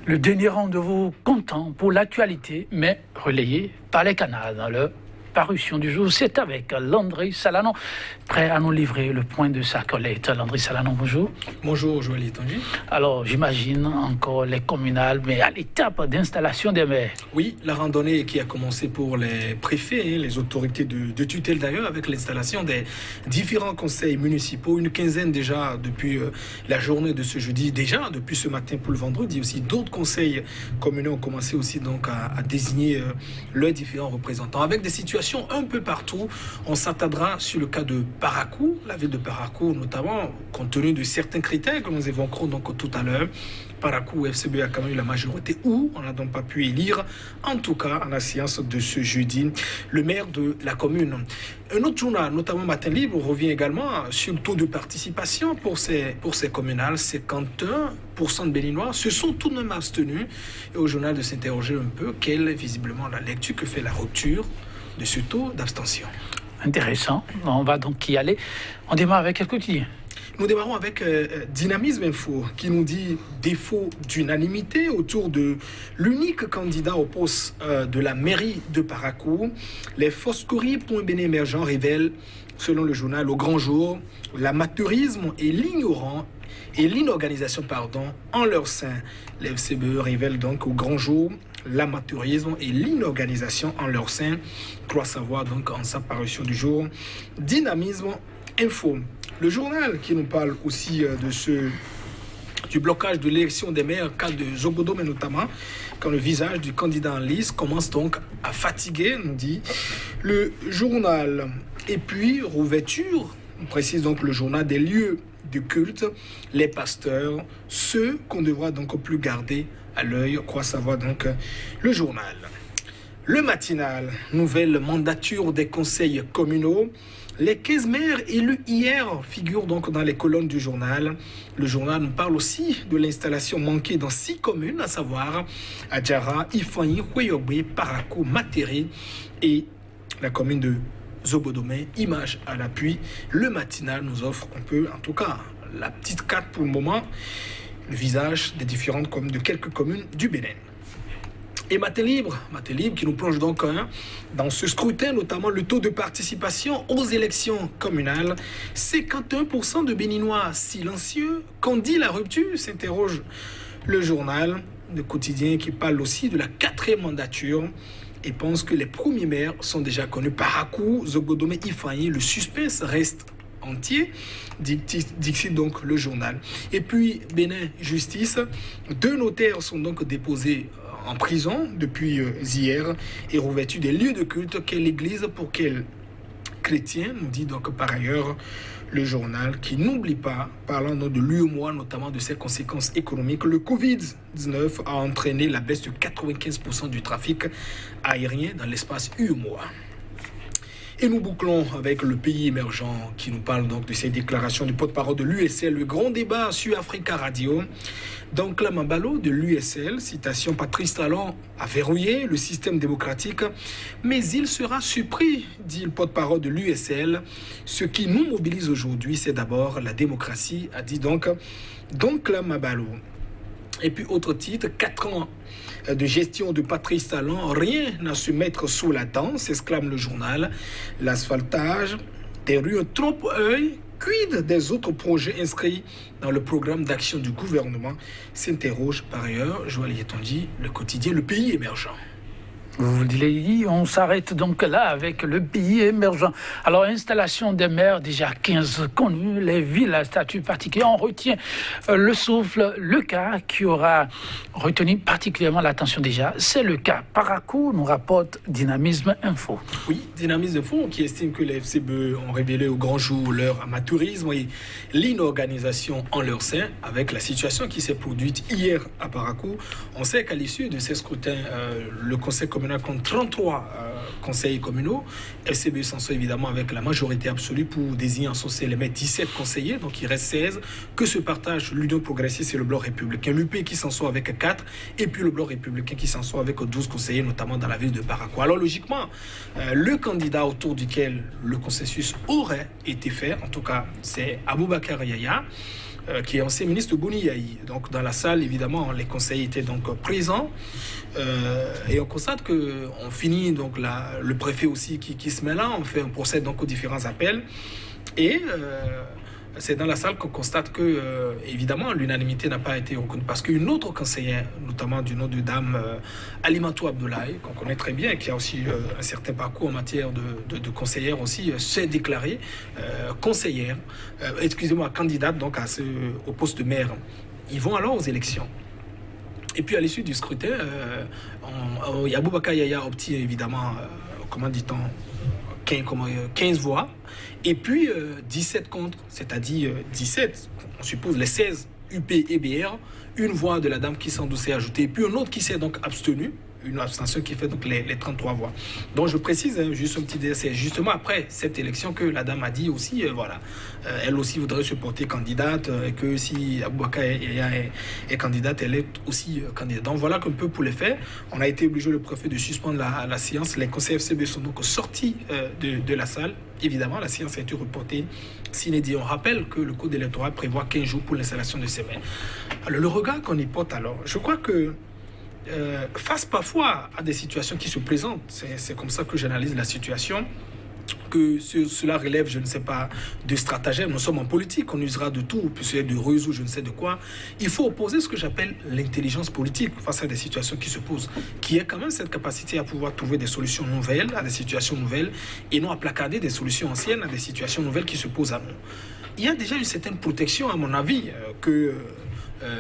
Le dernier rendez-vous comptant pour l'actualité, mais relayé par les canaux dans le parution du jour. C'est avec Landry Salanon, prêt à nous livrer le point de sa collecte. Landry Salanon, bonjour. Bonjour, Joël Tanguy. Alors, j'imagine encore les communales, mais à l'étape d'installation des maires. Oui, la randonnée qui a commencé pour les préfets, les autorités de tutelle d'ailleurs, avec l'installation des différents conseils municipaux, une quinzaine déjà depuis la journée de ce jeudi, déjà depuis ce matin pour le vendredi aussi. D'autres conseils communaux ont commencé aussi donc à désigner leurs différents représentants avec des situations un peu partout. On s'attardera sur le cas de Parakou, la ville de Parakou notamment, compte tenu de certains critères que nous évoquerons donc tout à l'heure. Parakou FCB a quand même eu la majorité où on n'a donc pas pu élire, en tout cas en la séance de ce jeudi, le maire de la commune. Un autre journal, notamment Matin Libre, revient également sur le taux de participation pour ces communales. 51% de Béninois se sont tout de même abstenus. Et au journal de s'interroger un peu quelle est visiblement la lecture que fait la rupture de ce taux d'abstention. Intéressant. On va donc y aller. On démarre avec quel quotidien ? Nous démarrons avec Dynamisme Info qui nous dit défaut d'unanimité autour de l'unique candidat au poste de la mairie de Parakou. Les Foscori.bn émergents révèlent, selon le journal Au Grand Jour, l'amateurisme et l'inorganisation en leur sein. Les FCBE révèlent donc au Grand Jour l'amateurisme et l'inorganisation en leur sein. Croit savoir donc en sa parution du jour. Dynamisme Info. Le journal qui nous parle aussi du blocage de l'élection des maires, cas de Zobodo, mais notamment quand le visage du candidat en lice commence donc à fatiguer, nous dit le journal. Et puis, rouverture, on précise donc le journal des lieux de culte, les pasteurs, ceux qu'on devra donc plus garder à l'œil, croit savoir donc le journal. Le matinal, nouvelle mandature des conseils communaux. Les 15 maires élus hier figurent donc dans les colonnes du journal. Le journal nous parle aussi de l'installation manquée dans 6 communes, à savoir Adjara, Ifanyi, Hueyogbe, Parakou, Matéré et la commune de Zobodomé. Image à l'appui. Le matinal nous offre un peu, en tout cas, la petite carte pour le moment, le visage des différentes communes, de quelques communes du Bénin. Et Matin Libre qui nous plonge donc dans ce scrutin, notamment le taux de participation aux élections communales. 51% de Béninois silencieux. Qu'en dit la rupture, s'interroge le journal, le quotidien qui parle aussi de la 4e mandature et pense que les premiers maires sont déjà connus. Parakou, Zobodomé, Ifanyi, le suspense reste entier, dit donc le journal. Et puis Bénin Justice, 2 notaires sont donc déposés en prison depuis hier et revêtus des lieux de culte. Quelle église pour quel chrétien, nous dit donc par ailleurs le journal, qui n'oublie pas, parlant de l'UEMOA, notamment de ses conséquences économiques, le Covid-19 a entraîné la baisse de 95% du trafic aérien dans l'espace UEMOA. Et nous bouclons avec le pays émergent qui nous parle donc de ces déclarations du porte-parole de l'USL, le grand débat sur Africa Radio. Donc Lamambalo de l'USL, citation, Patrice Talon a verrouillé le système démocratique, mais il sera surpris, dit le porte-parole de l'USL. Ce qui nous mobilise aujourd'hui, c'est d'abord la démocratie, a dit donc Lamambalo. Et puis autre titre, 4 ans de gestion de Patrice Talon, rien à se mettre sous la dent, s'exclame le journal. L'asphaltage des rues, un trompe-œil. Quid des autres projets inscrits dans le programme d'action du gouvernement, s'interroge par ailleurs Joël Tanguy, le quotidien Le Pays émergent. Vous l'avez dit, on s'arrête donc là avec le pays émergent. Alors, installation des maires, déjà 15 connus, les villes à statut particulier. On retient le souffle, le cas qui aura retenu particulièrement l'attention déjà. C'est le cas Parakou, nous rapporte Dynamisme Info. Oui, Dynamisme Info qui estime que les FCBE ont révélé au grand jour leur amateurisme et l'inorganisation en leur sein avec la situation qui s'est produite hier à Parakou. On sait qu'à l'issue de ces scrutins, le conseil communal compte 33 conseils communaux. FCB s'en sort évidemment avec la majorité absolue pour désigner en son sein les 17 conseillers, donc il reste 16, que se partagent l'Union progressiste et le Bloc républicain. L'UP qui s'en sort avec 4, et puis le Bloc républicain qui s'en sort avec 12 conseillers, notamment dans la ville de Parakou. Alors logiquement, le candidat autour duquel le consensus aurait été fait, en tout cas c'est Aboubakar Yaya, qui est ancien ministre Bouni Yahi. Donc dans la salle, évidemment, les conseillers étaient donc présents. Et on constate qu'on finit, donc le préfet aussi qui se met là, on procède donc aux différents appels. Et c'est dans la salle qu'on constate que, évidemment, l'unanimité n'a pas été reconnue. Parce qu'une autre conseillère, notamment du nom de dame Alimatou Abdoulaye, qu'on connaît très bien, et qui a aussi un certain parcours en matière de conseillère aussi, s'est déclarée conseillère, candidate donc au poste de maire. Ils vont alors aux élections. Et puis à l'issue du scrutin, Aboubacar Yaya obtient évidemment, 15 voix, et puis 17 contre, c'est-à-dire 17, on suppose les 16 UP et BR, une voix de la dame qui s'en s'est ajoutée, et puis un autre qui s'est donc abstenu, une abstention qui fait donc les 33 voix. Donc je précise, juste un petit détail, c'est justement après cette élection que la dame a dit aussi, elle aussi voudrait se porter candidate, et que si Aboubacar est candidate, elle est aussi candidate. Donc voilà un peu pour les faits. On a été obligé, le préfet, de suspendre la séance. Les conseillers FCB sont donc sortis de la salle. Évidemment, la séance a été reportée sine die. On rappelle que le code électoral prévoit 15 jours pour l'installation de ces maires. Alors le regard qu'on y porte alors, je crois que face parfois à des situations qui se présentent, c'est comme ça que j'analyse la situation, que cela relève, je ne sais pas, de stratagème. Nous sommes en politique, on usera de tout, peut-être de ruse ou je ne sais de quoi. Il faut opposer ce que j'appelle l'intelligence politique face à des situations qui se posent, qui est quand même cette capacité à pouvoir trouver des solutions nouvelles à des situations nouvelles, et non à placarder des solutions anciennes à des situations nouvelles qui se posent à nous. Il y a déjà une certaine protection, à mon avis, que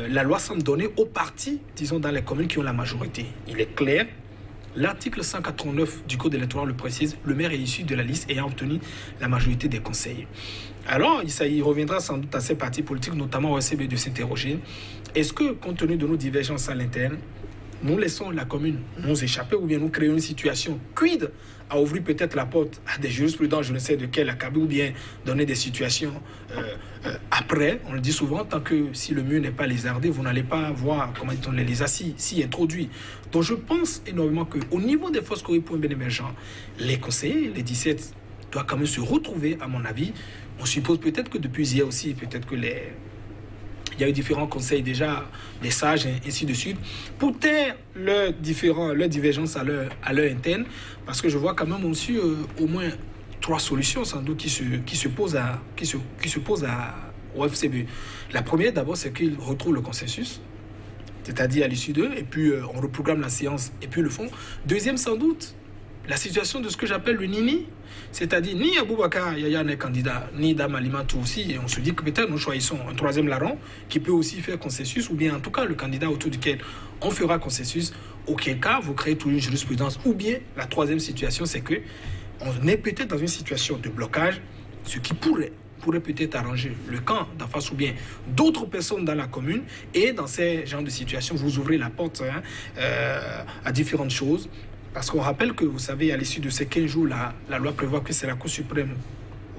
la loi semble donner aux partis, disons, dans les communes qui ont la majorité. Il est clair, l'article 189 du Code électoral le précise, le maire est issu de la liste ayant obtenu la majorité des conseillers. Alors, il reviendra sans doute à ces partis politiques, notamment au SCB, de s'interroger. Est-ce que, compte tenu de nos divergences à l'interne, nous laissons la commune nous échapper, ou bien nous créons une situation quid à ouvrir peut-être la porte à des jurisprudences, je ne sais de quel acabit, ou bien donner des situations après. On le dit souvent, tant que si le mur n'est pas lézardé, vous n'allez pas voir comment on les a s'y introduit. Donc je pense énormément qu'au niveau des forces correspondant bien émergents, les conseillers, les 17, doivent quand même se retrouver, à mon avis. On suppose peut-être que depuis hier aussi, peut-être que il y a eu différents conseils déjà, des sages, et ainsi de suite, pour taire leurs divergences à leur interne, parce que je vois quand même aussi au moins 3 solutions sans doute qui se posent au FCB. La première d'abord, c'est qu'ils retrouvent le consensus, c'est-à-dire à l'issue d'eux, et puis on reprogramme la séance et puis le fond. Deuxième, sans doute, la situation de ce que j'appelle le nini, c'est-à-dire ni Aboubacar Yaya n'est candidat, ni Dame Alimatou aussi, et on se dit que peut-être nous choisissons un troisième larron qui peut aussi faire consensus, ou bien en tout cas le candidat autour duquel on fera consensus, auquel cas vous créez toute une jurisprudence. Ou bien la troisième situation, c'est que on est peut-être dans une situation de blocage, ce qui pourrait peut-être arranger le camp d'en face ou bien d'autres personnes dans la commune, et dans ces genres de situations, vous ouvrez la porte à différentes choses. Parce qu'on rappelle que, vous savez, à l'issue de ces 15 jours, la loi prévoit que c'est la Cour suprême,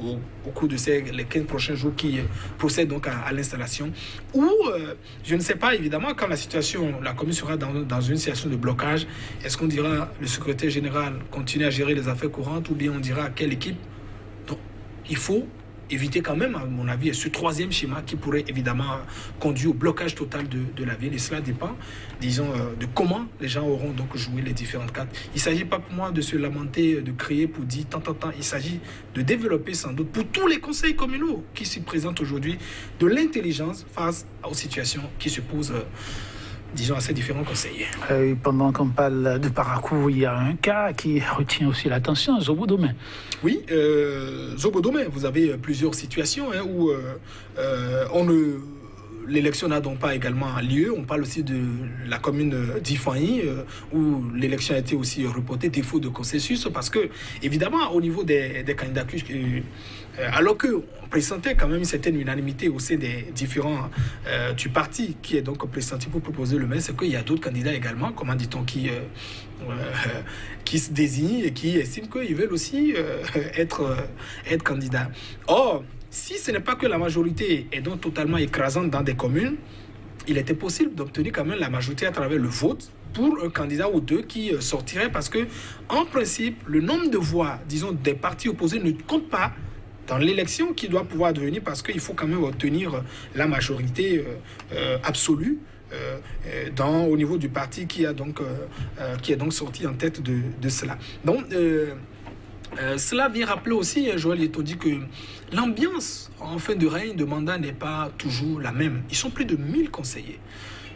au cours de les 15 prochains jours, qui procède donc à l'installation. Ou, je ne sais pas, évidemment, quand la commune sera dans une situation de blocage, est-ce qu'on dira le secrétaire général continue à gérer les affaires courantes, ou bien on dira à quelle équipe? Donc, il faut éviter quand même, à mon avis, ce troisième schéma qui pourrait évidemment conduire au blocage total de la ville. Et cela dépend, disons, de comment les gens auront donc joué les différentes cartes. Il ne s'agit pas pour moi de se lamenter, de crier pour dire tant. Il s'agit de développer sans doute pour tous les conseils communaux qui se présentent aujourd'hui de l'intelligence face aux situations qui se posent, disons, à ces différents conseillers. Pendant qu'on parle de Parakou, il y a un cas qui retient aussi l'attention, Zobodomé. Oui, Zobodomé, vous avez plusieurs situations où l'élection n'a donc pas également lieu. On parle aussi de la commune d'Ifanyi, où l'élection a été aussi reportée, défaut de consensus, parce que, évidemment, au niveau des candidats, alors qu'on pressentait quand même une certaine unanimité au sein des différents du parti qui est donc pressenti pour proposer le maire, c'est qu'il y a d'autres candidats également, comment dit-on, qui se désignent et qui estiment qu'ils veulent aussi être candidats. Or, si ce n'est pas que la majorité est donc totalement écrasante dans des communes, il était possible d'obtenir quand même la majorité à travers le vote pour un candidat ou deux qui sortirait, parce que, en principe, le nombre de voix, disons, des partis opposés ne compte pas dans l'élection qui doit pouvoir devenir, parce qu'il faut quand même obtenir la majorité absolue au niveau du parti qui est donc sorti en tête de cela. Donc, cela vient rappeler aussi, Joël Etondi, que l'ambiance en fin de règne de mandat n'est pas toujours la même. Ils sont plus de 1000 conseillers.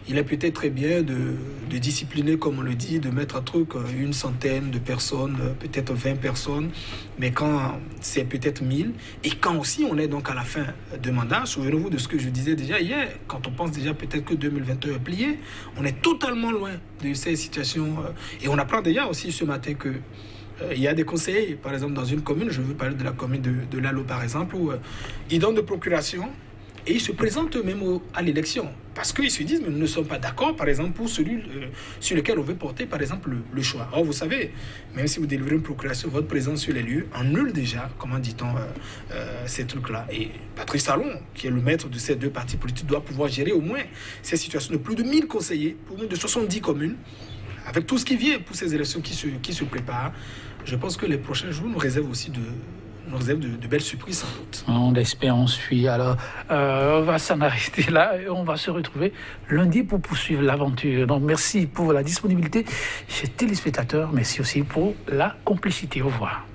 Il est peut-être très bien de discipliner, comme on le dit, de mettre un truc, une centaine de personnes, peut-être 20 personnes, mais quand c'est peut-être 1000, et quand aussi on est donc à la fin de mandat, souvenez-vous de ce que je disais déjà hier, quand on pense déjà peut-être que 2021 est plié, on est totalement loin de ces situations, et on apprend déjà aussi ce matin que il y a des conseillers, par exemple dans une commune, je veux parler de la commune de Lalo par exemple, où ils donnent de procuration, et ils se présentent eux-mêmes à l'élection. Parce qu'ils se disent, mais nous ne sommes pas d'accord, par exemple, pour celui sur lequel on veut porter, par exemple, le choix. Or, vous savez, même si vous délivrez une procuration, votre présence sur les lieux annule déjà, comment dit-on, ces trucs-là. Et Patrice Talon, qui est le maître de ces deux partis politiques, doit pouvoir gérer au moins ces situations de plus de 1000 conseillers, pour moins de 70 communes, avec tout ce qui vient pour ces élections qui se préparent. Je pense que les prochains jours nous réservent aussi de belles surprises sans doute. On espère, on suit. Alors, on va s'en arrêter là et on va se retrouver lundi pour poursuivre l'aventure. Donc, merci pour la disponibilité chez téléspectateurs. Merci aussi pour la complicité. Au revoir.